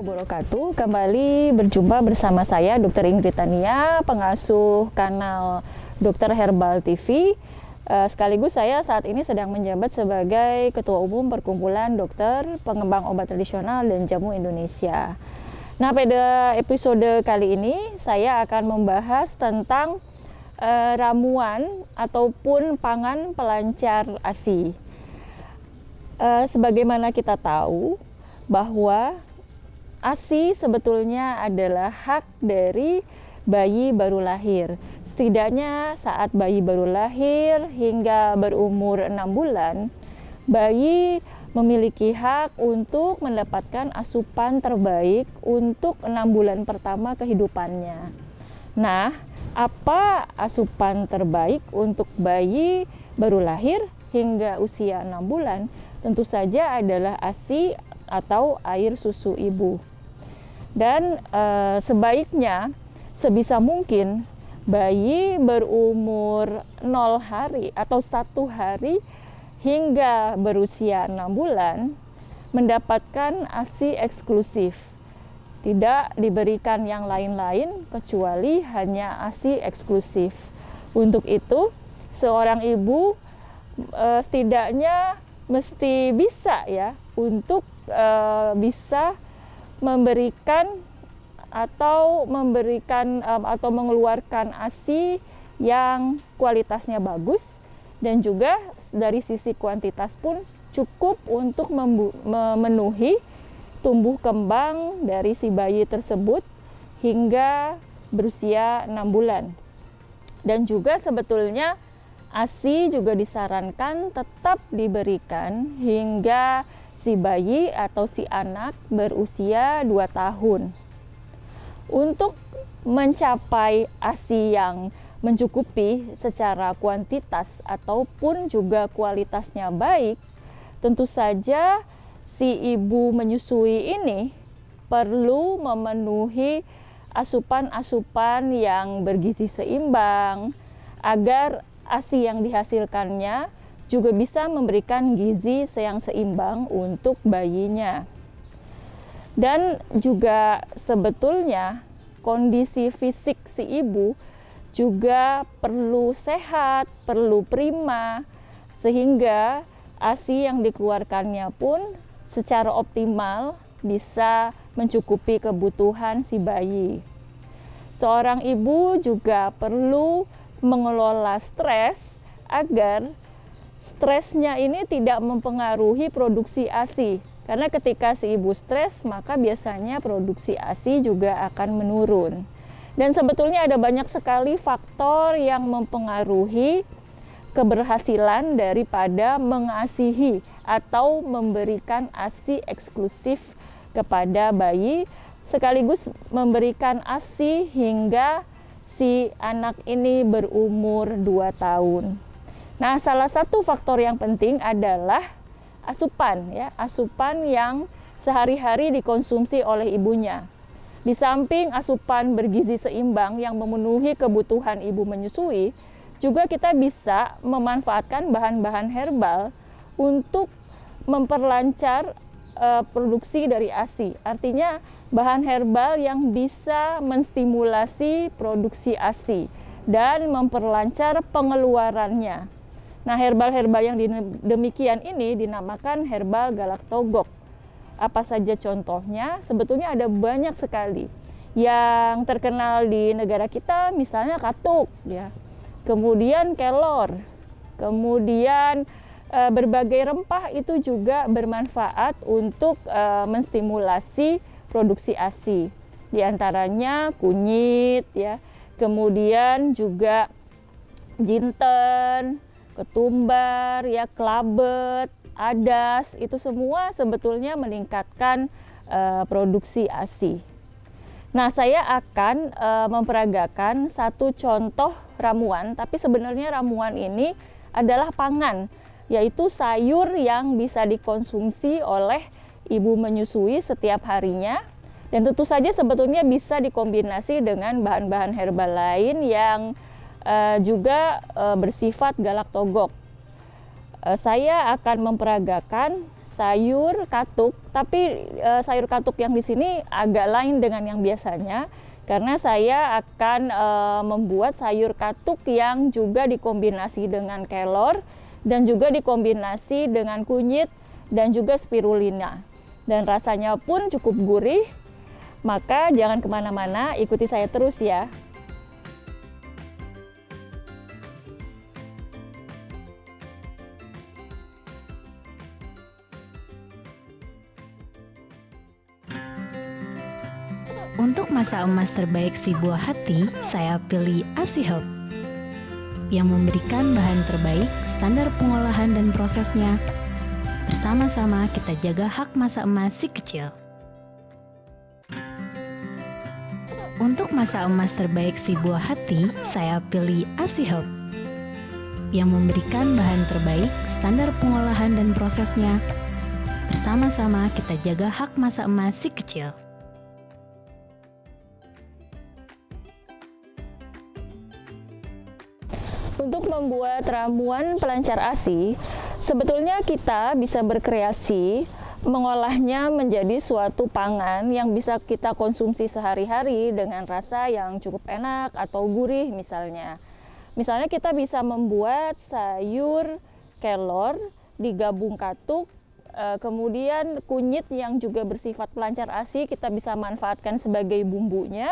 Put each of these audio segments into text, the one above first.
wabarakatuh. Kembali berjumpa bersama saya Dr. Ingrid Tania, pengasuh kanal Dokter Herbal TV. Sekaligus saya saat ini sedang menjabat sebagai Ketua Umum Perkumpulan Dokter Pengembang Obat Tradisional dan Jamu Indonesia. Nah, pada episode kali ini saya akan membahas tentang ramuan ataupun pangan pelancar ASI. Sebagaimana kita tahu bahwa ASI sebetulnya adalah hak dari bayi baru lahir. Setidaknya saat bayi baru lahir hingga berumur 6 bulan, bayi memiliki hak untuk mendapatkan asupan terbaik untuk 6 bulan pertama kehidupannya. Nah, apa asupan terbaik untuk bayi baru lahir hingga usia 6 bulan? Tentu saja adalah ASI atau air susu ibu. Dan sebaiknya sebisa mungkin bayi berumur 0 hari atau 1 hari hingga berusia 6 bulan mendapatkan ASI eksklusif. Tidak diberikan yang lain-lain kecuali hanya ASI eksklusif. Untuk itu, seorang ibu setidaknya mesti bisa ya untuk bisa memberikan atau mengeluarkan ASI yang kualitasnya bagus dan juga dari sisi kuantitas pun cukup untuk memenuhi tumbuh kembang dari si bayi tersebut hingga berusia 6 bulan. Dan juga sebetulnya ASI juga disarankan tetap diberikan hingga si bayi atau si anak berusia 2 tahun. Untuk mencapai ASI yang mencukupi secara kuantitas ataupun juga kualitasnya baik, tentu saja si ibu menyusui ini perlu memenuhi asupan-asupan yang bergizi seimbang agar ASI yang dihasilkannya juga bisa memberikan gizi yang seimbang untuk bayinya. Dan juga sebetulnya kondisi fisik si ibu juga perlu sehat, perlu prima, sehingga ASI yang dikeluarkannya pun secara optimal bisa mencukupi kebutuhan si bayi. Seorang ibu juga perlu mengelola stres agar stresnya ini tidak mempengaruhi produksi ASI. Karena ketika si ibu stres, maka biasanya produksi ASI juga akan menurun. Dan sebetulnya ada banyak sekali faktor yang mempengaruhi keberhasilan daripada mengasihi atau memberikan ASI eksklusif kepada bayi, sekaligus memberikan ASI hingga si anak ini berumur 2 tahun. Nah, salah satu faktor yang penting adalah asupan ya, asupan yang sehari-hari dikonsumsi oleh ibunya. Di samping asupan bergizi seimbang yang memenuhi kebutuhan ibu menyusui, juga kita bisa memanfaatkan bahan-bahan herbal untuk memperlancar produksi dari ASI. Artinya bahan herbal yang bisa menstimulasi produksi ASI dan memperlancar pengeluarannya. Nah, herbal-herbal yang demikian ini dinamakan herbal galaktogok. Apa saja contohnya? Sebetulnya ada banyak sekali. Yang terkenal di negara kita misalnya katuk ya. Kemudian kelor. Kemudian berbagai rempah itu juga bermanfaat untuk menstimulasi produksi ASI. Di antaranya kunyit ya. Kemudian juga jinten, ketumbar ya, kelabet, adas, itu semua sebetulnya meningkatkan produksi ASI. Nah, saya akan memperagakan satu contoh ramuan, tapi sebenarnya ramuan ini adalah pangan, yaitu sayur yang bisa dikonsumsi oleh ibu menyusui setiap harinya. Dan tentu saja sebetulnya bisa dikombinasi dengan bahan-bahan herbal lain yang juga bersifat galaktogok. Saya akan memperagakan sayur katuk, tapi sayur katuk yang di sini agak lain dengan yang biasanya karena saya akan membuat sayur katuk yang juga dikombinasi dengan kelor dan juga dikombinasi dengan kunyit dan juga spirulina. Dan rasanya pun cukup gurih, maka jangan kemana-mana, ikuti saya terus ya. Untuk masa emas terbaik si buah hati, saya pilih ASI Herb yang memberikan bahan terbaik, standar pengolahan dan prosesnya. Bersama-sama kita jaga hak masa emas si kecil. Untuk masa emas terbaik si buah hati, saya pilih ASI Herb yang memberikan bahan terbaik, standar pengolahan dan prosesnya. Bersama-sama kita jaga hak masa emas si kecil. Untuk membuat ramuan pelancar ASI, sebetulnya kita bisa berkreasi mengolahnya menjadi suatu pangan yang bisa kita konsumsi sehari-hari dengan rasa yang cukup enak atau gurih misalnya. Misalnya kita bisa membuat sayur kelor digabung katuk, kemudian kunyit yang juga bersifat pelancar ASI kita bisa manfaatkan sebagai bumbunya,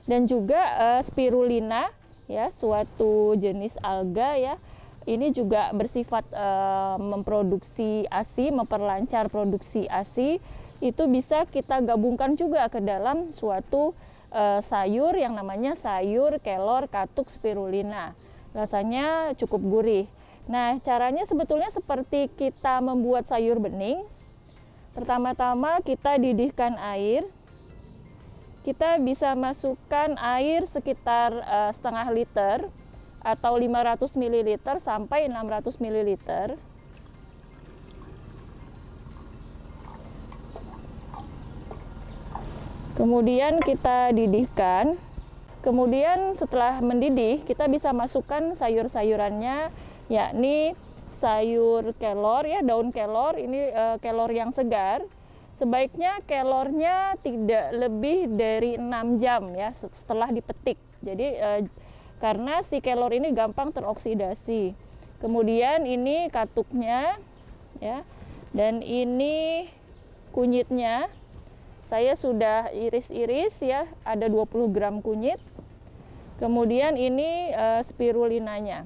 dan juga spirulina, ya, suatu jenis alga ya, ini juga bersifat memproduksi ASI, memperlancar produksi ASI. Itu bisa kita gabungkan juga ke dalam suatu sayur yang namanya sayur kelor katuk spirulina. Rasanya cukup gurih. Nah, caranya sebetulnya seperti kita membuat sayur bening. Pertama-tama kita didihkan air. Kita bisa masukkan air sekitar setengah liter atau 500 ml sampai 600 ml. Kemudian kita didihkan. Kemudian setelah mendidih, kita bisa masukkan sayur-sayurannya, yakni sayur kelor ya, daun kelor, ini kelor yang segar. Sebaiknya kelornya tidak lebih dari 6 jam ya setelah dipetik. Jadi karena si kelor ini gampang teroksidasi. Kemudian ini katuknya ya. Dan ini kunyitnya. Saya sudah iris-iris ya, ada 20 gram kunyit. Kemudian ini spirulinanya.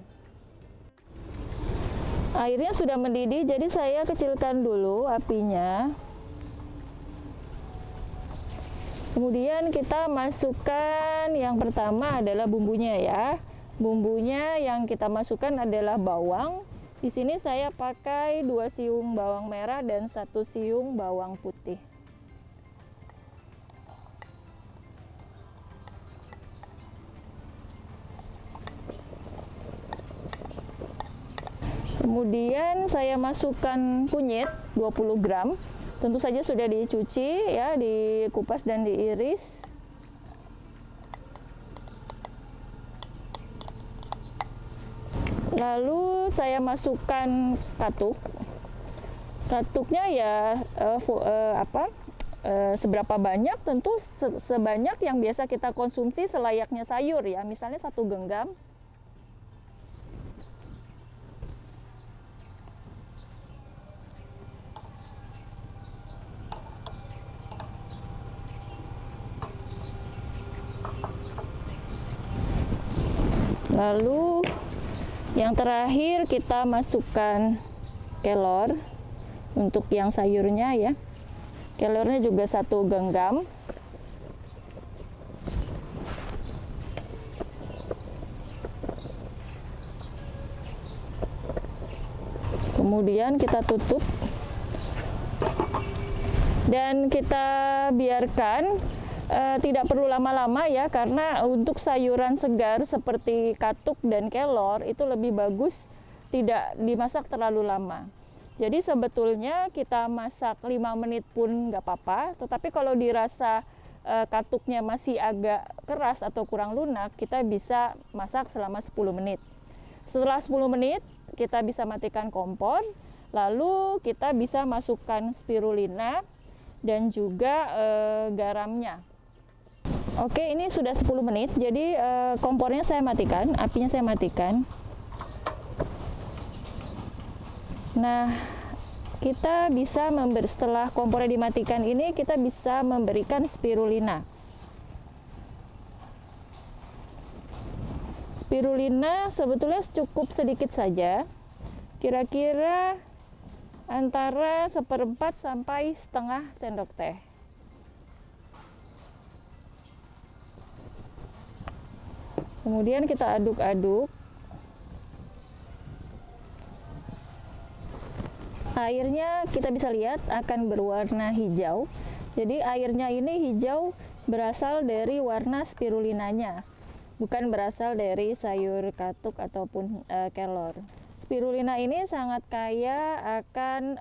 Airnya sudah mendidih, jadi saya kecilkan dulu apinya. Kemudian kita masukkan yang pertama adalah bumbunya ya. Bumbunya yang kita masukkan adalah bawang. Di sini saya pakai 2 siung bawang merah dan 1 siung bawang putih. Kemudian saya masukkan kunyit 20 gram. Tentu saja sudah dicuci ya, dikupas dan diiris. Lalu saya masukkan katuk. Katuknya ya seberapa banyak, tentu sebanyak yang biasa kita konsumsi selayaknya sayur ya, misalnya 1 genggam. Lalu yang terakhir kita masukkan kelor untuk yang sayurnya ya. Kelornya juga 1 genggam. Kemudian kita tutup dan kita biarkan. Tidak perlu lama-lama ya, karena untuk sayuran segar seperti katuk dan kelor itu lebih bagus tidak dimasak terlalu lama. Jadi sebetulnya kita masak 5 menit pun nggak apa-apa, tetapi kalau dirasa katuknya masih agak keras atau kurang lunak, kita bisa masak selama 10 menit. Setelah 10 menit kita bisa matikan kompor, Lalu kita bisa masukkan spirulina dan juga garamnya. Oke, ini sudah 10 menit, jadi kompornya saya matikan, apinya saya matikan. Nah, kita bisa setelah kompornya dimatikan ini, kita bisa memberikan spirulina. Spirulina sebetulnya cukup sedikit saja, kira-kira antara 1/4 sampai setengah sendok teh. Kemudian kita aduk-aduk. Airnya kita bisa lihat akan berwarna hijau. Jadi airnya ini hijau berasal dari warna spirulinanya, bukan berasal dari sayur katuk ataupun kelor. Spirulina ini sangat kaya akan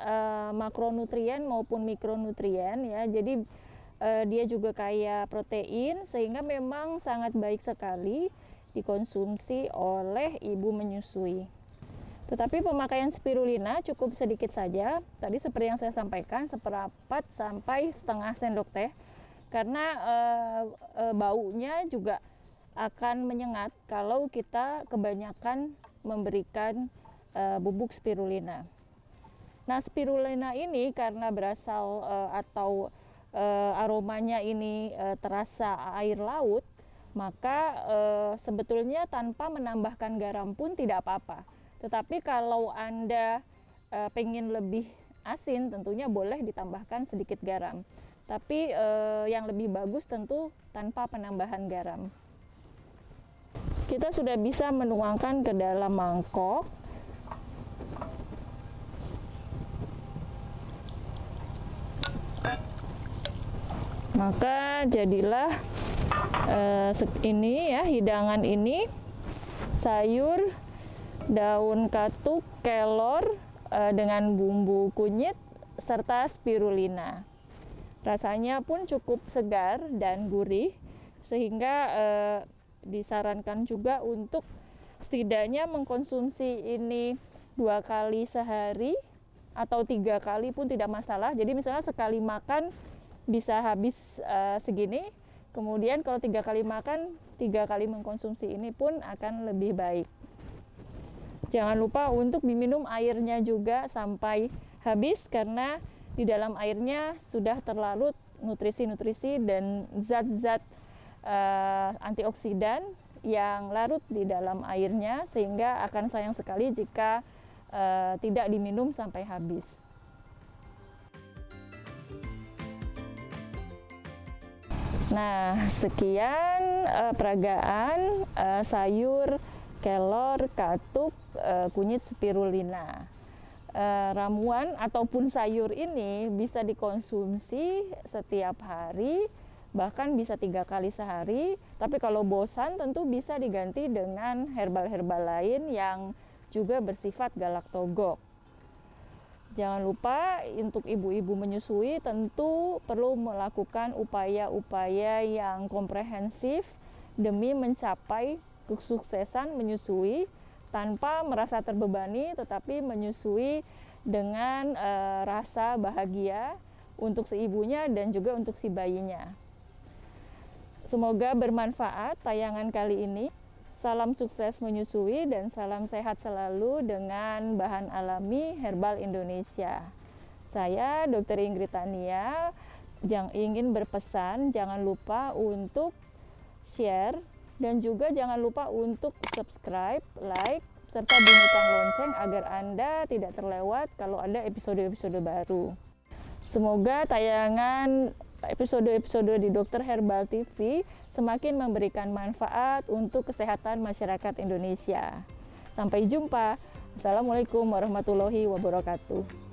makronutrien maupun mikronutrien ya. Jadi dia juga kaya protein, sehingga memang sangat baik sekali dikonsumsi oleh ibu menyusui. Tetapi pemakaian spirulina cukup sedikit saja. Tadi seperti yang saya sampaikan, 1/4 sampai setengah sendok teh, karena baunya juga akan menyengat kalau kita kebanyakan memberikan bubuk spirulina. Nah, spirulina ini karena berasal atau aromanya ini terasa air laut, maka sebetulnya tanpa menambahkan garam pun tidak apa-apa. Tetapi kalau Anda pengen lebih asin, tentunya boleh ditambahkan sedikit garam. Tapi yang lebih bagus tentu tanpa penambahan garam. Kita sudah bisa menuangkan ke dalam mangkok. Maka jadilah ini ya, hidangan ini sayur daun katuk, kelor dengan bumbu kunyit serta spirulina. Rasanya pun cukup segar dan gurih, sehingga disarankan juga untuk setidaknya mengkonsumsi ini 2 kali sehari atau 3 kali pun tidak masalah. Jadi misalnya sekali makan bisa habis segini, kemudian kalau 3 kali makan, 3 kali mengkonsumsi ini pun akan lebih baik. Jangan lupa untuk diminum airnya juga sampai habis, karena di dalam airnya sudah terlarut nutrisi-nutrisi dan zat-zat antioksidan yang larut di dalam airnya, sehingga akan sayang sekali jika tidak diminum sampai habis. Nah, sekian peragaan sayur kelor, katuk, kunyit spirulina. Ramuan ataupun sayur ini bisa dikonsumsi setiap hari, bahkan bisa 3 kali sehari. Tapi kalau bosan tentu bisa diganti dengan herbal-herbal lain yang juga bersifat galaktogok. Jangan lupa untuk ibu-ibu menyusui tentu perlu melakukan upaya-upaya yang komprehensif demi mencapai kesuksesan menyusui tanpa merasa terbebani, tetapi menyusui dengan rasa bahagia untuk si ibunya dan juga untuk si bayinya. Semoga bermanfaat tayangan kali ini. Salam sukses menyusui dan salam sehat selalu dengan bahan alami herbal Indonesia. Saya Dr. Ingrid Tania yang ingin berpesan, jangan lupa untuk share dan juga jangan lupa untuk subscribe, like, serta bunyikan lonceng agar Anda tidak terlewat kalau ada episode-episode baru. Semoga tayangan episode-episode di Dokter Herbal TV semakin memberikan manfaat untuk kesehatan masyarakat Indonesia. Sampai jumpa. Assalamualaikum warahmatullahi wabarakatuh.